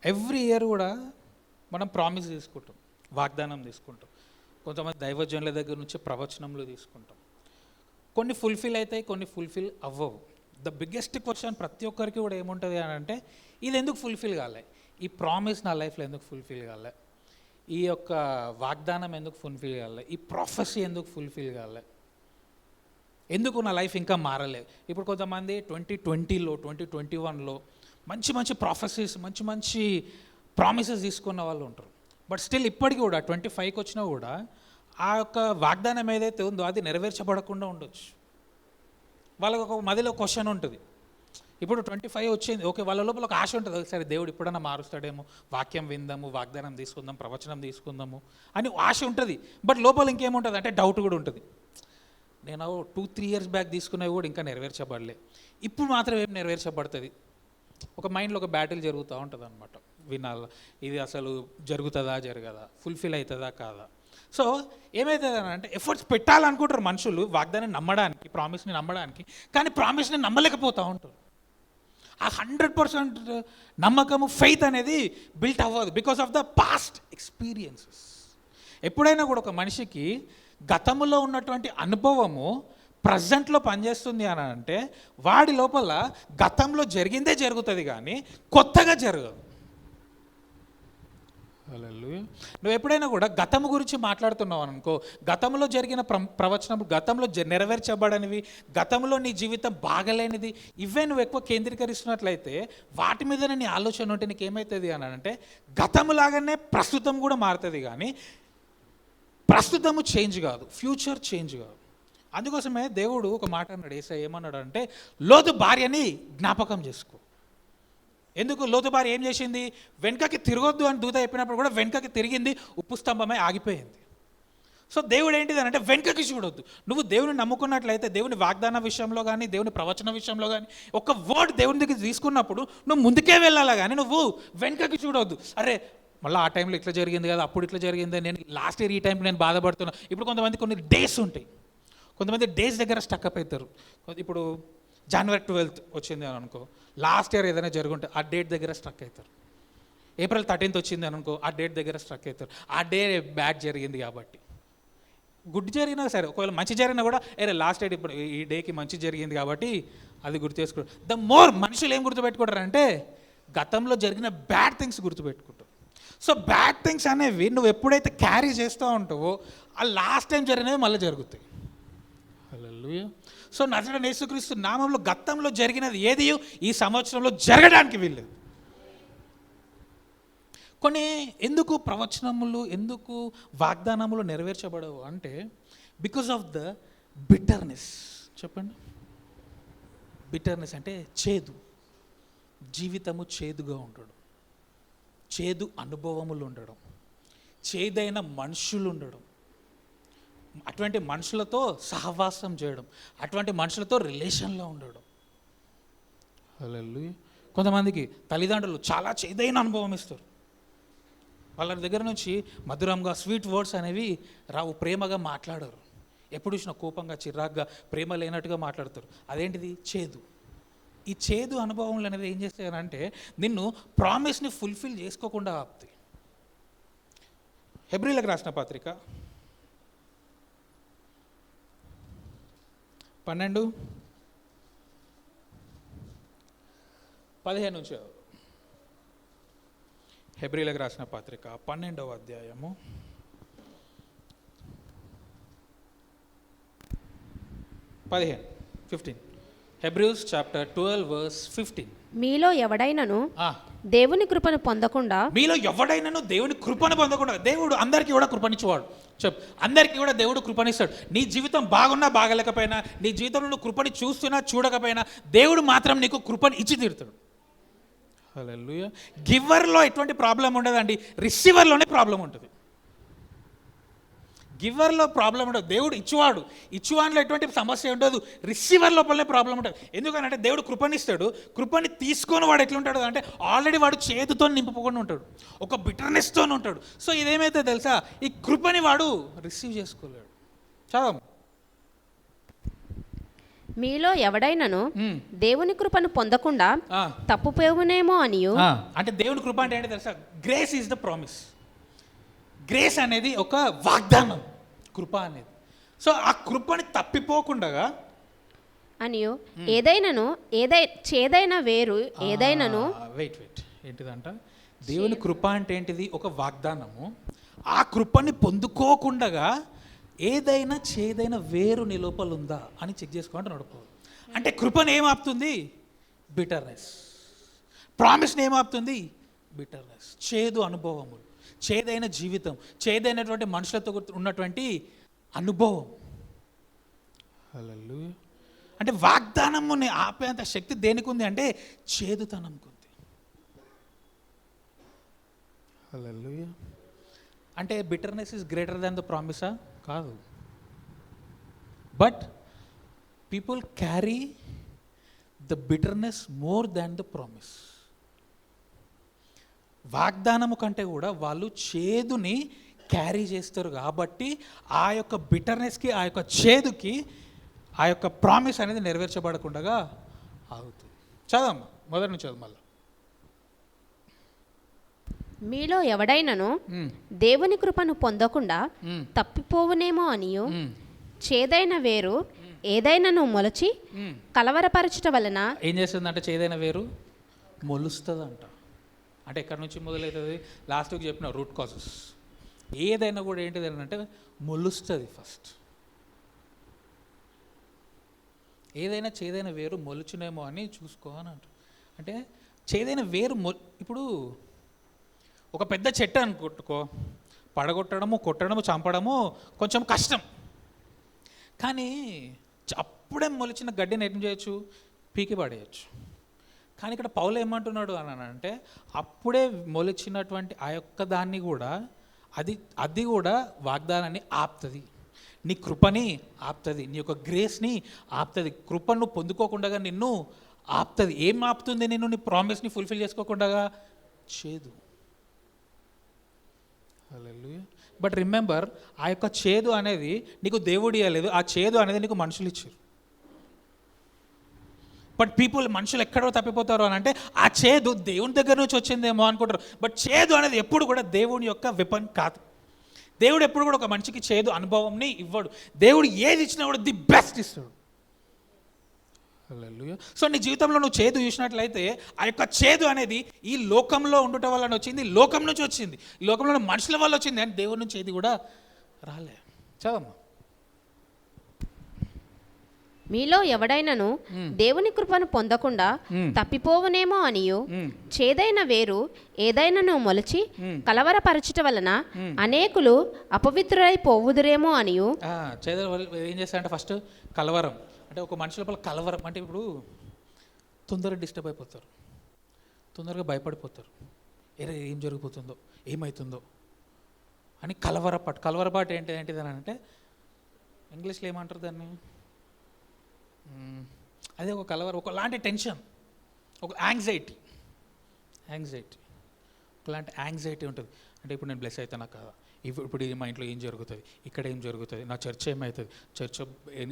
Every year కూడా మనం promise తీసుకుంటాం, వాగ్దానం తీసుకుంటాం. కొంతమంది దైవజనుల దగ్గర నుంచి ప్రవచనంలో తీసుకుంటాం. కొన్ని ఫుల్ఫిల్ అవుతాయి, కొన్ని ఫుల్ఫిల్ అవ్వవు. ద బిగ్గెస్ట్ క్వశ్చన్ ప్రతి ఒక్కరికి కూడా ఏముంటుంది అని అంటే, ఇది ఎందుకు ఫుల్ఫిల్ కాలే, ఈ ప్రామిస్ నా లైఫ్లో ఎందుకు ఫుల్ఫిల్ కాలే, ఈ యొక్క వాగ్దానం ఎందుకు ఫుల్ఫిల్ కాలే, ఈ ప్రొఫెసీ ఎందుకు ఫుల్ఫిల్ కాలే, ఎందుకు నా లైఫ్ ఇంకా మారలేదు. ఇప్పుడు కొంతమంది 2020లో 2021లో మంచి మంచి ప్రాఫెసీస్, మంచి మంచి ప్రామిసెస్ తీసుకున్న వాళ్ళు ఉంటారు. బట్ స్టిల్ ఇప్పటికి కూడా 25కి వచ్చినా కూడా ఆ యొక్క వాగ్దానం ఏదైతే ఉందో అది నెరవేర్చబడకుండా ఉండొచ్చు. వాళ్ళకు ఒక మదిలో క్వశ్చన్ ఉంటుంది. ఇప్పుడు 25 వచ్చింది, ఓకే, వాళ్ళ లోపల ఒక ఆశ ఉంటుంది, సరే దేవుడు ఇప్పుడన్నా మారుస్తాడేమో, వాక్యం విందాము, వాగ్దానం తీసుకుందాం, ప్రవచనం తీసుకుందాము అని ఆశ ఉంటుంది. బట్ లోపల ఇంకేముంటుంది అంటే డౌట్ కూడా ఉంటుంది. నేను 2-3 ఇయర్స్ బ్యాక్ తీసుకున్నవి కూడా ఇంకా నెరవేర్చబడలే, ఇప్పుడు మాత్రం ఏం నెరవేర్చబడుతుంది. ఒక మైండ్లో ఒక బ్యాటిల్ జరుగుతూ ఉంటుంది అనమాట. వినాలా, ఇది అసలు జరుగుతుందా జరగదా, ఫుల్ఫిల్ అవుతుందా కాదా. సో ఏమవుతుంది అని అంటే, ఎఫర్ట్స్ పెట్టాలనుకుంటారు మనుషులు వాగ్దానాన్ని నమ్మడానికి, ప్రామిస్ని నమ్మడానికి, కానీ ప్రామిస్ని నమ్మలేకపోతూ ఉంటారు. ఆ 100% నమ్మకము, ఫెయిత్ అనేది బిల్ట్ అవ్వదు because of the past experiences. ఎప్పుడైనా కూడా ఒక మనిషికి గతంలో ఉన్నటువంటి అనుభవము ప్రజెంట్లో పనిచేస్తుంది అని అంటే, వాడి లోపల గతంలో జరిగిందే జరుగుతుంది కానీ కొత్తగా జరగదు. నువ్వు ఎప్పుడైనా కూడా గతము గురించి మాట్లాడుతున్నావు అనుకో, గతంలో జరిగిన ప్రవచనం, గతంలో నెరవేర్చబడనివి, గతంలో నీ జీవితం బాగలేనిది, ఇవే నువ్వు ఎక్కువ కేంద్రీకరిస్తున్నట్లయితే, వాటి మీద నీ ఆలోచన ఉంటే నీకు ఏమవుతుంది అని అంటే, గతములాగానే ప్రస్తుతం కూడా మారుతుంది కానీ ప్రస్తుతము చేంజ్ కాదు, ఫ్యూచర్ చేంజ్ కాదు. అందుకోసమే దేవుడు ఒక మాట అన్నాడు, యేసయ్య ఏమన్నాడు అంటే, లోతు భార్యని జ్ఞాపకం చేసుకో. ఎందుకు? లోతు భార్య ఏం చేసింది? వెనుకకి తిరగొద్దు అని దూత చెప్పినప్పుడు కూడా వెనుకకి తిరిగింది, ఉప్పు స్తంభమై ఆగిపోయింది. సో దేవుడు ఏంటిది అంటే, వెనుకకి చూడొద్దు. నువ్వు దేవుని నమ్ముకున్నట్లయితే, దేవుని వాగ్దాన విషయంలో కానీ, దేవుని ప్రవచన విషయంలో కానీ, ఒక వర్డ్ దేవుని దగ్గర తీసుకున్నప్పుడు నువ్వు ముందుకే వెళ్ళాలా కానీ నువ్వు వెనుకకి చూడొద్దు. అరే మళ్ళీ ఆ టైంలో ఇట్లా జరిగింది కదా, అప్పుడు ఇట్లా జరిగింది, నేను లాస్ట్ ఇయర్ ఈ టైంకి నేను బాధపడుతున్నా. ఇప్పుడు కొన్ని డేస్ ఉంటాయి, కొంతమంది డేస్ దగ్గర స్టక్అప్ అవుతారు. ఇప్పుడు January 12th వచ్చింది అని అనుకో, లాస్ట్ ఇయర్ ఏదైనా జరుగుంటే ఆ డేట్ దగ్గర స్ట్రక్ అవుతారు. April 13th వచ్చింది అని అనుకో, ఆ డేట్ దగ్గర స్ట్రక్ అవుతారు. ఆ డే బ్యాడ్ జరిగింది కాబట్టి. గుడ్ జరిగినా సరే, ఒకవేళ మంచి జరిగినా కూడా లాస్ట్ డేట్, ఇప్పుడు ఈ డేకి మంచి జరిగింది కాబట్టి అది గుర్తు చేసుకోవడం. ద మోర్ మనుషులు ఏం గుర్తుపెట్టుకుంటారంటే, గతంలో జరిగిన బ్యాడ్ థింగ్స్ గుర్తుపెట్టుకుంటారు. సో బ్యాడ్ థింగ్స్ అనేవి నువ్వు ఎప్పుడైతే క్యారీ చేస్తూ ఉంటావో, ఆ లాస్ట్ టైం జరిగినవి మళ్ళీ జరుగుతాయి. హల్లెలూయా. సో నజరేయుడైన యేసుక్రీస్తు నామంలో గతంలో జరిగినది ఏది ఈ సంవత్సరంలో జరగడానికి వీల్లేదు. కొన్ని ఎందుకు ప్రవచనములు, ఎందుకు వాగ్దానములు నెరవేర్చబడవు అంటే, బికాస్ ఆఫ్ ద బిటర్నెస్. చెప్పండి, బిటర్నెస్ అంటే చేదు. జీవితము చేదుగా ఉండడం, చేదు అనుభవములు ఉండడం, చేదైన మనుషులు ఉండడం, అటువంటి మనుషులతో సహవాసం చేయడం, అటువంటి మనుషులతో రిలేషన్లో ఉండడం. హల్లెలూయా. కొంతమందికి తల్లిదండ్రులు చాలా చేదైన అనుభవం ఇస్తారు, వాళ్ళ దగ్గర నుంచి మధురంగా స్వీట్ వర్డ్స్ అనేవి రావు, ప్రేమగా మాట్లాడరు, ఎప్పుడు చూసినా కోపంగా, చిరాగ్గా, ప్రేమ లేనట్టుగా మాట్లాడతారు. అదేంటిది? చేదు. ఈ చేదు అనుభవములు అనేది ఏం చేస్తాయనంటే, నిన్ను ప్రామిస్ని ఫుల్ఫిల్ చేసుకోకుండా ఆపుతాయి. హెబ్రీలకు రాసిన పత్రిక 12:15 నుంచి. హెబ్రీలకు రాసిన పత్రిక 12వ అధ్యాయము 15. హెబ్రీస్ చాప్టర్ 12 verse 15. మీలో ఎవడైనను దేవుని కృపను పొందకుండా, దేవుడు అందరికీ కూడా కృపనిచ్చేవాడు. అందరికీ కూడా దేవుడు కృపనిస్తాడు. నీ జీవితం బాగున్నా బాగలేకపోయినా, నీ జీవితంలో నువ్వు కృపని చూస్తున్నా చూడకపోయినా, దేవుడు మాత్రం నీకు కృపని ఇచ్చి తీరుతాడు. హల్లెలూయా. గివర్లో ఎటువంటి ప్రాబ్లం ఉండదండి, రిసీవర్లోనే ప్రాబ్లం ఉంటుంది. గివర్లో ప్రాబ్లం ఉండదు, దేవుడు ఇచ్చువాడు, ఇచ్చువాన్లో ఎటువంటి సమస్య ఉండదు, రిసీవర్ లోపలనే ప్రాబ్లం ఉంటుంది. ఎందుకంటే దేవుడు కృపనిస్తాడు, కృపని తీసుకొని వాడు ఎట్లుంటాడు అంటే, ఆల్రెడీ వాడు చేతితో నింపుకొని ఉంటాడు, ఒక బిటర్నెస్తో ఉంటాడు. సో ఇదేమైతే తెలుసా, ఈ కృపని వాడు రిసీవ్ చేసుకోలేడు. చదవం. మీలో ఎవడైనను మ్మ్. దేవుని కృపను పొందకుండా ఆ. తప్పుపోవునేమో అనియు అంటే దేవుని కృప అంటే ఏంటి తెలుసా? Grace is the promise. Grace అనేది ఒక వాగ్దానం, కృప అనేది. సో ఆ కృపని తప్పిపోకుండా అనియు చేదైన వేరు ఏదైనను వెయిట్ ఏంటిదంట? దేవుని కృప అంటే ఏంటిది? ఒక వాగ్దానము. ఆ కృపని పొందుకోకుండా ఏదైనా చేదైన వేరు నీ లోపల ఉందా అని చెక్ చేసుకుంటూ నడుపు. అంటే కృపను ఏమాపుతుంది? బిటర్నెస్. ప్రామిస్ని ఏమాపుతుంది? బిటర్నెస్. చేదు అనుభవములు, చేదైన జీవితం, చేదైనటువంటి మనుషులతో ఉన్నటువంటి అనుభవం. హల్లెలూయా. అంటే వాగ్దానముని ఆపేంత శక్తి దేనికి ఉంది అంటే చేదుతనంకు ఉంది. హల్లెలూయా. అంటే bitterness is greater than the ప్రామిసా? కాదు. But people carry the bitterness more than the promise. వాగ్దానము కంటే కూడా వాళ్ళు చేదుని క్యారీ చేస్తారు కాబట్టి ఆ యొక్క బిటర్నెస్కి, ఆ యొక్క చేదుకి ఆ యొక్క ప్రామిస్ అనేది నెరవేర్చబడకుండా ఆగుతుంది. చదవమ్మా, మొదటి నుంచి చదువు మళ్ళీ. మీలో ఎవడైనను దేవుని కృపను పొందకుండా తప్పిపోవునేమో అనియు చేదైన వేరు ఏదైనను మొలచి కలవరపరచుట వలన ఏం చేస్తుందంటే చేదైన వేరు మొలుస్తుంది అంట. అంటే ఎక్కడి నుంచి మొదలవుతుంది? లాస్ట్ వీక్ చెప్పిన రూట్ కాజెస్. ఏదైనా కూడా ఏంటిది అంటే మొలుస్తుంది ఫస్ట్. ఏదైనా చేదైన వేరు మొలుచునేమో అని చూసుకో అని అంట. అంటే చేదైన వేరు ఇప్పుడు ఒక పెద్ద చెట్టు అనుకుంటుకో, పడగొట్టడము, కొట్టడము, చంపడము కొంచెం కష్టం. కానీ అప్పుడే మొలిచిన గడ్డిని ఏం చేయొచ్చు? పీకి పడేయచ్చు. కానీ ఇక్కడ పౌలు ఏమంటున్నాడు అని అంటే అప్పుడే మొలిచినటువంటి ఆ యొక్క దాన్ని కూడా అది కూడా వాగ్దానాన్ని ఆపుతుంది, నీ కృపని ఆపుతుంది, నీ యొక్క గ్రేస్ని ఆపుతుంది. కృపను పొందుకోకుండా నిన్ను ఆపుతుంది. ఏం ఆపుతుంది నిన్ను? నీ ప్రామిస్ని ఫుల్ఫిల్ చేసుకోకుండా చేదు. హల్లెలూయా. బట్ రిమెంబర్, ఆ యొక్క చేదు అనేది నీకు దేవుడు ఇవ్వలేదు, ఆ చేదు అనేది నీకు మనుషులు ఇచ్చారు. బట్ మనుషులు ఎక్కడో తప్పిపోతారు అని అంటే ఆ చేదు దేవుని దగ్గర నుంచి వచ్చిందేమో అనుకుంటారు. బట్ చేదు అనేది ఎప్పుడు కూడా దేవుని యొక్క వెపన్ కాదు. దేవుడు ఎప్పుడు కూడా ఒక మనిషికి చేదు అనుభవంని ఇవ్వడు. దేవుడు ఏది ఇచ్చినా కూడా ది బెస్ట్ ఇస్తాడు. హల్లెలూయా. సో నీ జీవితంలో నువ్వు చేదు చూసినట్లయితే ఆ యొక్క చేదు అనేది ఈ లోకంలో ఉండటం వల్ల వచ్చింది, లోకం నుంచి వచ్చింది, ఈ లోకంలో మనుషుల వల్ల వచ్చింది. అని దేవుడి నుంచి ఏది కూడా రాలే. చదమ్మా. మీలో ఎవడైనను దేవుని కృపను పొందకుండా తప్పిపోవునేమో అనియు చేదైన వేరు ఏదైనను మొలచి కలవరపరచుట వలన అనేకులు అపవిత్రులై పోవుదురేమో అనియు. ఏం చేస్తారంటే ఫస్ట్ కలవరం. అంటే ఒక మనిషి లోపల కలవరం అంటే ఇప్పుడు తొందరగా డిస్టర్బ్ అయిపోతారు, తొందరగా భయపడిపోతారు. ఏం జరిగిపోతుందో, ఏమవుతుందో అని కలవరపాటు ఏంటిదని అంటే ఇంగ్లీష్లో ఏమంటారు దాన్ని? అదే ఒక కలవరం, ఒకలాంటి టెన్షన్, ఒక యాంగ్జైటీ, ఒకలాంటి యాంగ్జైటీ ఉంటుంది. అంటే ఇప్పుడు నేను బ్లెస్ అవుతానా కదా, ఇప్పుడు మా ఇంట్లో ఏం జరుగుతుంది, ఇక్కడ ఏం జరుగుతుంది, నా చర్చ్ ఏమవుతుంది, చర్చ్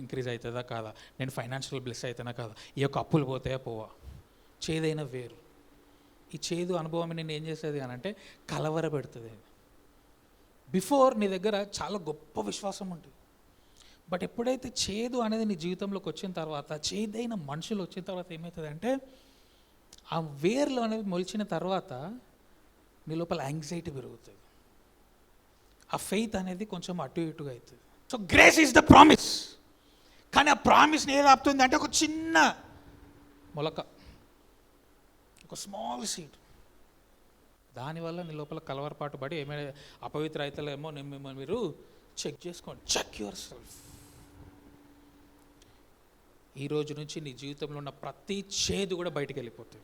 ఇంక్రీజ్ అవుతుందా కాదా, నేను ఫైనాన్షియల్ బ్లెస్ అవుతానా కాదా, ఈ యొక్క అప్పులు పోతాయా పోవా. చేదైన వేరు. ఈ చేదు అనుభవం నేను ఏం చేస్తుంది అని అంటే కలవర పెడుతుంది. బిఫోర్ నీ దగ్గర చాలా గొప్ప విశ్వాసం ఉంటుంది. బట్ ఎప్పుడైతే చేదు అనేది నీ జీవితంలోకి వచ్చిన తర్వాత, చేదైన మనుషులు వచ్చిన తర్వాత ఏమవుతుంది అంటే ఆ వేర్లు అనేవి మొలిచిన తర్వాత నీ లోపల యాంగ్జైటీ పెరుగుతుంది, ఆ ఫెయిత్ అనేది కొంచెం అటు ఇటుగా అవుతుంది. So grace is the promise. కానీ ఆ ప్రామిస్ని ఏది ఆపుతుంది అంటే ఒక చిన్న మొలక, ఒక స్మాల్ సీడ్. దానివల్ల నీ లోపల కలవరపాటు పడి ఏమైనా అపవిత్ర అవుతలేమో మీరు చెక్ చేసుకోండి. Check yourself. ఈ రోజు నుంచి నీ జీవితంలో ఉన్న ప్రతి చేదు కూడా బయటికి వెళ్ళిపోతుంది.